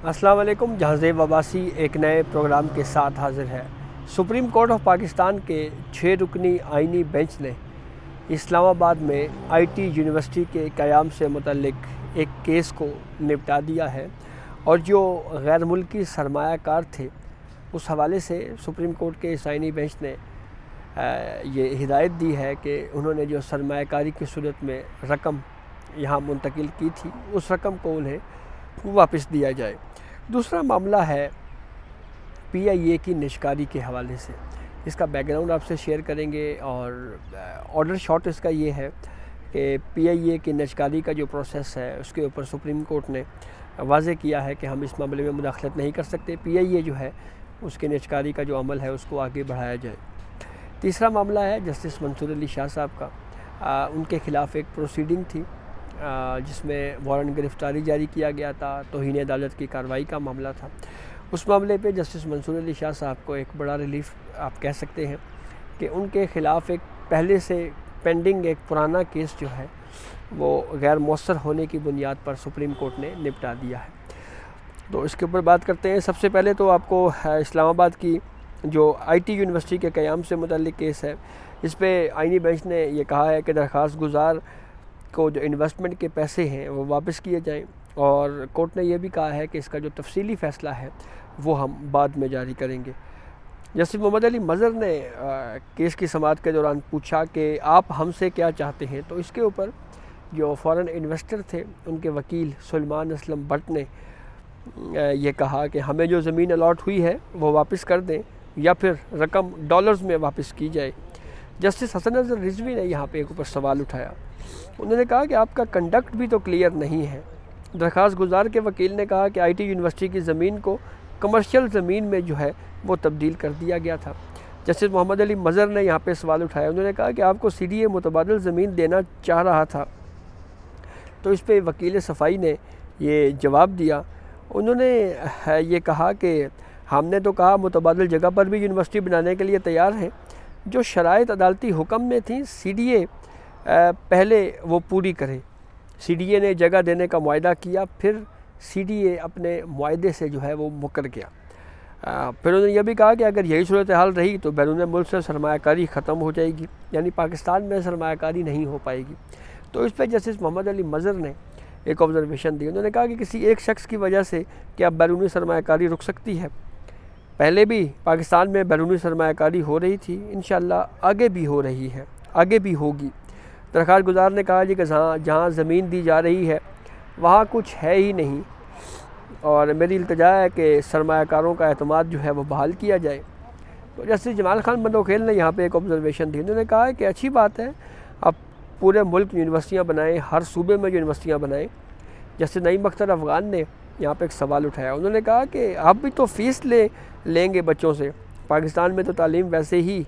السلام علیکم۔ جہاں زیب عباسی ایک نئے پروگرام کے ساتھ حاضر ہے۔ سپریم کورٹ آف پاکستان کے 6 رکنی آئینی بینچ نے اسلام آباد میں آئی ٹی یونیورسٹی کے قیام سے متعلق ایک کیس کو نپٹا دیا ہے، اور جو غیر ملکی سرمایہ کار تھے اس حوالے سے سپریم کورٹ کے اس آئینی بینچ نے یہ ہدایت دی ہے کہ انہوں نے جو سرمایہ کاری کی صورت میں رقم یہاں منتقل کی تھی اس رقم کو انہیں واپس دیا جائے۔ دوسرا معاملہ ہے پی آئی اے کی نجکاری کے حوالے سے۔ اس کا بیک گراؤنڈ آپ سے شیئر کریں گے، اور آرڈر شارٹ اس کا یہ ہے کہ پی آئی اے کی نجکاری کا جو پروسیس ہے اس کے اوپر سپریم کورٹ نے واضح کیا ہے کہ ہم اس معاملے میں مداخلت نہیں کر سکتے۔ پی آئی اے جو ہے اس کی نجکاری کا جو عمل ہے اس کو آگے بڑھایا جائے۔ تیسرا معاملہ ہے جسٹس منصور علی شاہ صاحب کا۔ ان کے خلاف ایک پروسیڈنگ تھی جس میں وارنٹ گرفتاری جاری کیا گیا تھا، توہین عدالت کی کارروائی کا معاملہ تھا۔ اس معاملے پہ جسٹس منصور علی شاہ صاحب کو ایک بڑا ریلیف آپ کہہ سکتے ہیں کہ ان کے خلاف ایک پہلے سے پینڈنگ ایک پرانا کیس جو ہے وہ غیر مؤثر ہونے کی بنیاد پر سپریم کورٹ نے نپٹا دیا ہے۔ تو اس کے اوپر بات کرتے ہیں۔ سب سے پہلے تو آپ کو اسلام آباد کی جو آئی ٹی یونیورسٹی کے قیام سے متعلق کیس ہے، اس پہ آئینی بینچ نے یہ کہا ہے کہ درخواست گزار کو جو انویسٹمنٹ کے پیسے ہیں وہ واپس کیے جائیں، اور کورٹ نے یہ بھی کہا ہے کہ اس کا جو تفصیلی فیصلہ ہے وہ ہم بعد میں جاری کریں گے۔ جسٹس محمد علی مظہر نے کیس کی سماعت کے دوران پوچھا کہ آپ ہم سے کیا چاہتے ہیں، تو اس کے اوپر جو فارن انویسٹر تھے ان کے وکیل سلیمان اسلم بٹ نے یہ کہا کہ ہمیں جو زمین الاٹ ہوئی ہے وہ واپس کر دیں یا پھر رقم ڈالرز میں واپس کی جائے۔ جسٹس حسن اظہر رضوی نے یہاں پہ ایک اوپر سوال اٹھایا۔ انہوں نے کہا کہ آپ کا کنڈکٹ بھی تو کلیئر نہیں ہے۔ درخواست گزار کے وکیل نے کہا کہ آئی ٹی یونیورسٹی کی زمین کو کمرشل زمین میں جو ہے وہ تبدیل کر دیا گیا تھا۔ جسٹس محمد علی مظہر نے یہاں پہ سوال اٹھایا۔ انہوں نے کہا کہ آپ کو سی ڈی اے متبادل زمین دینا چاہ رہا تھا، تو اس پہ وکیل صفائی نے یہ جواب دیا۔ انہوں نے یہ کہا کہ ہم نے تو کہا متبادل جگہ پر بھی یونیورسٹی بنانے کے لیے تیار ہیں، جو شرائط عدالتی حکم میں تھیں سی ڈی اے پہلے وہ پوری کرے۔ سی ڈی اے نے جگہ دینے کا معاہدہ کیا، پھر سی ڈی اے اپنے معاہدے سے جو ہے وہ مکر گیا۔ پھر انہوں نے یہ بھی کہا کہ اگر یہی صورتحال رہی تو بیرون ملک سے سرمایہ کاری ختم ہو جائے گی، یعنی پاکستان میں سرمایہ کاری نہیں ہو پائے گی۔ تو اس پہ جسٹس محمد علی مظہر نے ایک آبزرویشن دی۔ انہوں نے کہا کہ کسی ایک شخص کی وجہ سے کیا بیرونی سرمایہ کاری رک سکتی ہے؟ پہلے بھی پاکستان میں بیرونی سرمایہ کاری ہو رہی تھی، انشاءاللہ آگے بھی ہو رہی ہے، آگے بھی ہوگی۔ درخواست گزار نے کہا کہ جہاں زمین دی جا رہی ہے وہاں کچھ ہے ہی نہیں، اور میری التجا ہے کہ سرمایہ کاروں کا اعتماد جو ہے وہ بحال کیا جائے۔ تو جسٹس جمال خان بندوخیل نے یہاں پہ ایک آبزرویشن دی۔ انہوں نے کہا کہ اچھی بات ہے، آپ پورے ملک یونیورسٹیاں بنائیں، ہر صوبے میں یونیورسٹیاں بنائیں۔ جسٹس نعیم اختر افغان نے یہاں پہ ایک سوال اٹھایا۔ انہوں نے کہا کہ آپ بھی تو فیس لیں گے بچوں سے، پاکستان میں تو تعلیم ویسے ہی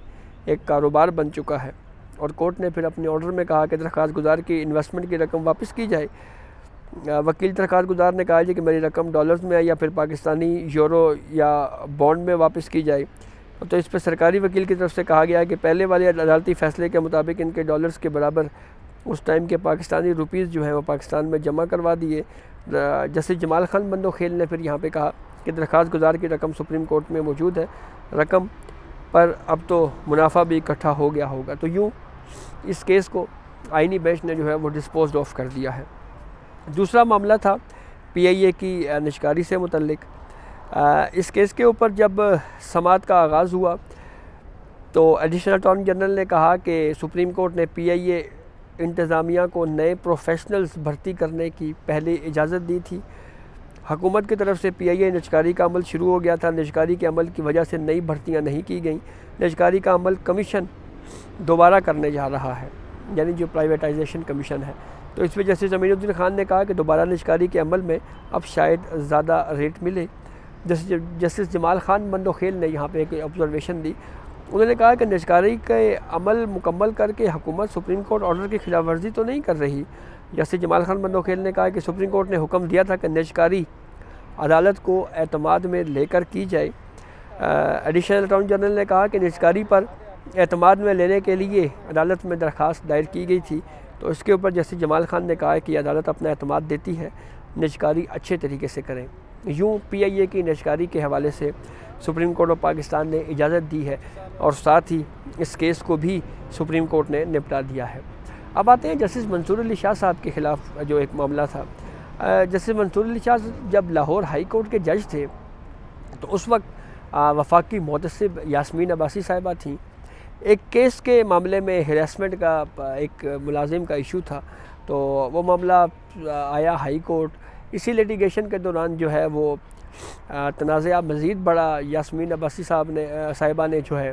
ایک کاروبار بن چکا ہے۔ اور کورٹ نے پھر اپنے آرڈر میں کہا کہ درخواست گزار کی انویسٹمنٹ کی رقم واپس کی جائے۔ وکیل درخواست گزار نے کہا کہ میری رقم ڈالرز میں یا پھر پاکستانی یورو یا بانڈ میں واپس کی جائے۔ تو اس پہ سرکاری وکیل کی طرف سے کہا گیا کہ پہلے والے عدالتی فیصلے کے مطابق ان کے ڈالرز کے برابر اس ٹائم کے پاکستانی روپیز جو ہیں وہ پاکستان میں جمع کروا دیے۔ جسٹس جمال خان بندوخیل نے پھر یہاں پہ کہا کہ درخواست گزار کی رقم سپریم کورٹ میں موجود ہے، رقم پر اب تو منافع بھی اکٹھا ہو گیا ہوگا۔ تو یوں اس کیس کو آئینی بینچ نے جو ہے وہ ڈسپوزڈ آف کر دیا ہے۔ دوسرا معاملہ تھا پی آئی اے کی نجکاری سے متعلق۔ اس کیس کے اوپر جب سماعت کا آغاز ہوا تو ایڈیشنل اٹارنی جنرل نے کہا کہ سپریم کورٹ نے پی آئی اے انتظامیہ کو نئے پروفیشنلز بھرتی کرنے کی پہلے اجازت دی تھی۔ حکومت کی طرف سے پی آئی اے نجکاری کا عمل شروع ہو گیا تھا۔ نجکاری کے عمل کی وجہ سے نئی بھرتیاں نہیں کی گئیں۔ نجکاری کا عمل کمیشن دوبارہ کرنے جا رہا ہے، یعنی جو پرائیویٹائزیشن کمیشن ہے۔ تو اس پہ جسٹس امین الدین خان نے کہا کہ دوبارہ نجکاری کے عمل میں اب شاید زیادہ ریٹ ملے۔ جسٹس جمال خان بندوخیل نے یہاں پہ ایک آبزرویشن دی۔ انہوں نے کہا کہ نجکاری کے عمل مکمل کر کے حکومت سپریم کورٹ آرڈر کی خلاف ورزی تو نہیں کر رہی۔ جسٹس جمال خان بندوخیل نے کہا کہ سپریم کورٹ نے حکم دیا تھا کہ نجکاری عدالت کو اعتماد میں لے کر کی جائے۔ ایڈیشنل اٹارنی جنرل نے کہا کہ نجکاری پر اعتماد میں لینے کے لیے عدالت میں درخواست دائر کی گئی تھی، تو اس کے اوپر جسٹس جمال خان نے کہا کہ عدالت اپنا اعتماد دیتی ہے، نجکاری اچھے طریقے سے کریں۔ یوں پی آئی اے کی نشکاری کے حوالے سے سپریم کورٹ آف پاکستان نے اجازت دی ہے اور ساتھ ہی اس کیس کو بھی سپریم کورٹ نے نپٹا دیا ہے۔ اب آتے ہیں جسٹس منصور علی شاہ صاحب کے خلاف جو ایک معاملہ تھا۔ جسٹس منصور علی شاہ جب لاہور ہائی کورٹ کے جج تھے تو اس وقت وفاقی محتسب یاسمین عباسی صاحبہ تھیں۔ ایک کیس کے معاملے میں ہراسمنٹ کا ایک ملازم کا ایشو تھا، تو وہ معاملہ آیا ہائی کورٹ۔ اسی لیٹیگیشن کے دوران جو ہے وہ تنازعہ مزید بڑا۔ یاسمین عباسی صاحبہ نے جو ہے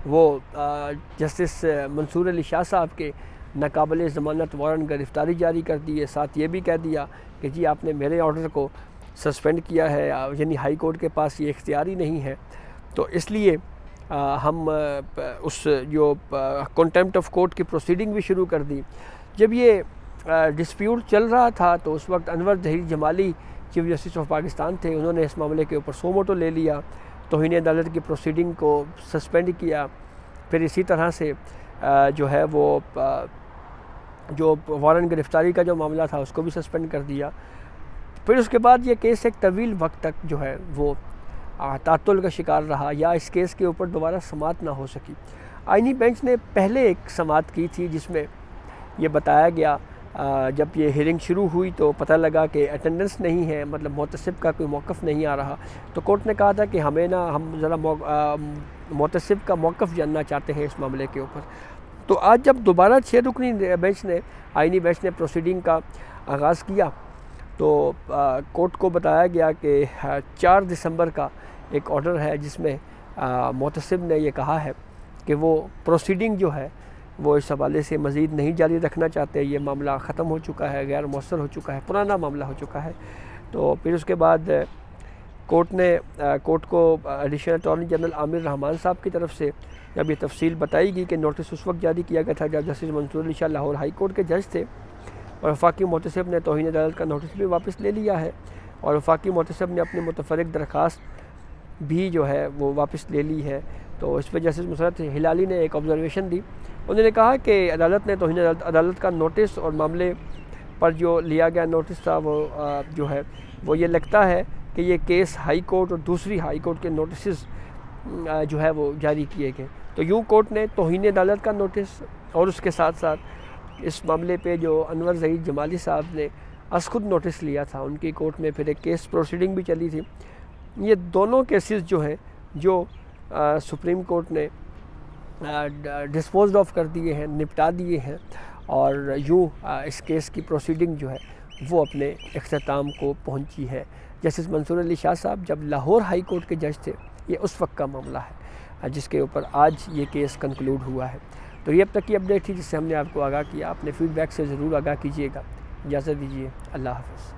وہ جسٹس منصور علی شاہ صاحب کے ناقابل ضمانت وارنٹ گرفتاری جاری کر دی ہے، ساتھ یہ بھی کہہ دیا کہ جی آپ نے میرے آرڈر کو سسپینڈ کیا ہے، یعنی ہائی کورٹ کے پاس یہ اختیار ہی نہیں ہے، تو اس لیے ہم اس جو کنٹیمپٹ آف کورٹ کی پروسیڈنگ بھی شروع کر دی۔ جب یہ ڈسپیوٹ چل رہا تھا تو اس وقت انور ظہیر جمالی چیف جسٹس آف پاکستان تھے، انہوں نے اس معاملے کے اوپر سو موٹو لے لیا، توہین عدالت کی پروسیڈنگ کو سسپینڈ کیا۔ پھر اسی طرح سے جو ہے وہ جو وارنٹ گرفتاری کا جو معاملہ تھا اس کو بھی سسپینڈ کر دیا۔ پھر اس کے بعد یہ کیس ایک طویل وقت تک جو ہے وہ تعطل کا شکار رہا، یا اس کیس کے اوپر دوبارہ سماعت نہ ہو سکی۔ آئینی بینچ نے پہلے ایک سماعت کی تھی جس میں یہ بتایا گیا، جب یہ ہیئرنگ شروع ہوئی تو پتہ لگا کہ اٹینڈنس نہیں ہے، مطلب محتسب کا کوئی موقف نہیں آ رہا، تو کورٹ نے کہا تھا کہ ہم ذرا محتسب کا موقف جاننا چاہتے ہیں اس معاملے کے اوپر۔ تو آج جب دوبارہ 6 رکنی آئینی بینچ نے پروسیڈنگ کا آغاز کیا تو کورٹ کو بتایا گیا کہ 4 دسمبر کا ایک آرڈر ہے جس میں محتسب نے یہ کہا ہے کہ وہ پروسیڈنگ جو ہے وہ اس حوالے سے مزید نہیں جاری رکھنا چاہتے، یہ معاملہ ختم ہو چکا ہے، غیر مؤثر ہو چکا ہے، پرانا معاملہ ہو چکا ہے۔ تو پھر اس کے بعد کورٹ کو ایڈیشنل اٹارنی جنرل عامر رحمان صاحب کی طرف سے جب یہ تفصیل بتائی گئی کہ نوٹس اس وقت جاری کیا گیا تھا جب جسٹس منصور علی شاہ لاہور ہائی کورٹ کے جج تھے، اور وفاقی محتسب نے توہین عدالت کا نوٹس بھی واپس لے لیا ہے، اور وفاقی محتسب نے اپنی متفرق درخواست بھی جو ہے وہ واپس لے لی ہے۔ تو اس پہ جسٹس مسرت ہلالی نے ایک آبزرویشن دی، انہوں نے کہا کہ عدالت نے توہین عدالت کا نوٹس اور معاملے پر جو لیا گیا نوٹس تھا وہ جو ہے وہ یہ لگتا ہے کہ یہ کیس ہائی کورٹ اور دوسری ہائی کورٹ کے نوٹسز جو ہے وہ جاری کیے گئے۔ تو یوں کورٹ نے توہین عدالت کا نوٹس اور اس کے ساتھ ساتھ اس معاملے پہ جو انور ظہیر جمالی صاحب نے از خود نوٹس لیا تھا، ان کی کورٹ میں پھر ایک کیس پروسیڈنگ بھی چلی تھی، یہ دونوں کیسز جو ہیں جو سپریم کورٹ نے ڈسپوزڈ آف کر دیے ہیں، نپٹا دیے ہیں، اور یوں اس کیس کی پروسیڈنگ جو ہے وہ اپنے اختتام کو پہنچی ہے۔ جسٹس منصور علی شاہ صاحب جب لاہور ہائی کورٹ کے جج تھے، یہ اس وقت کا معاملہ ہے جس کے اوپر آج یہ کیس کنکلوڈ ہوا ہے۔ تو یہ اب تک کی اپڈیٹ تھی جس سے ہم نے آپ کو آگاہ کیا، اپنے فیڈ بیک سے ضرور آگاہ کیجیے گا۔ اجازت دیجیے، اللہ حافظ۔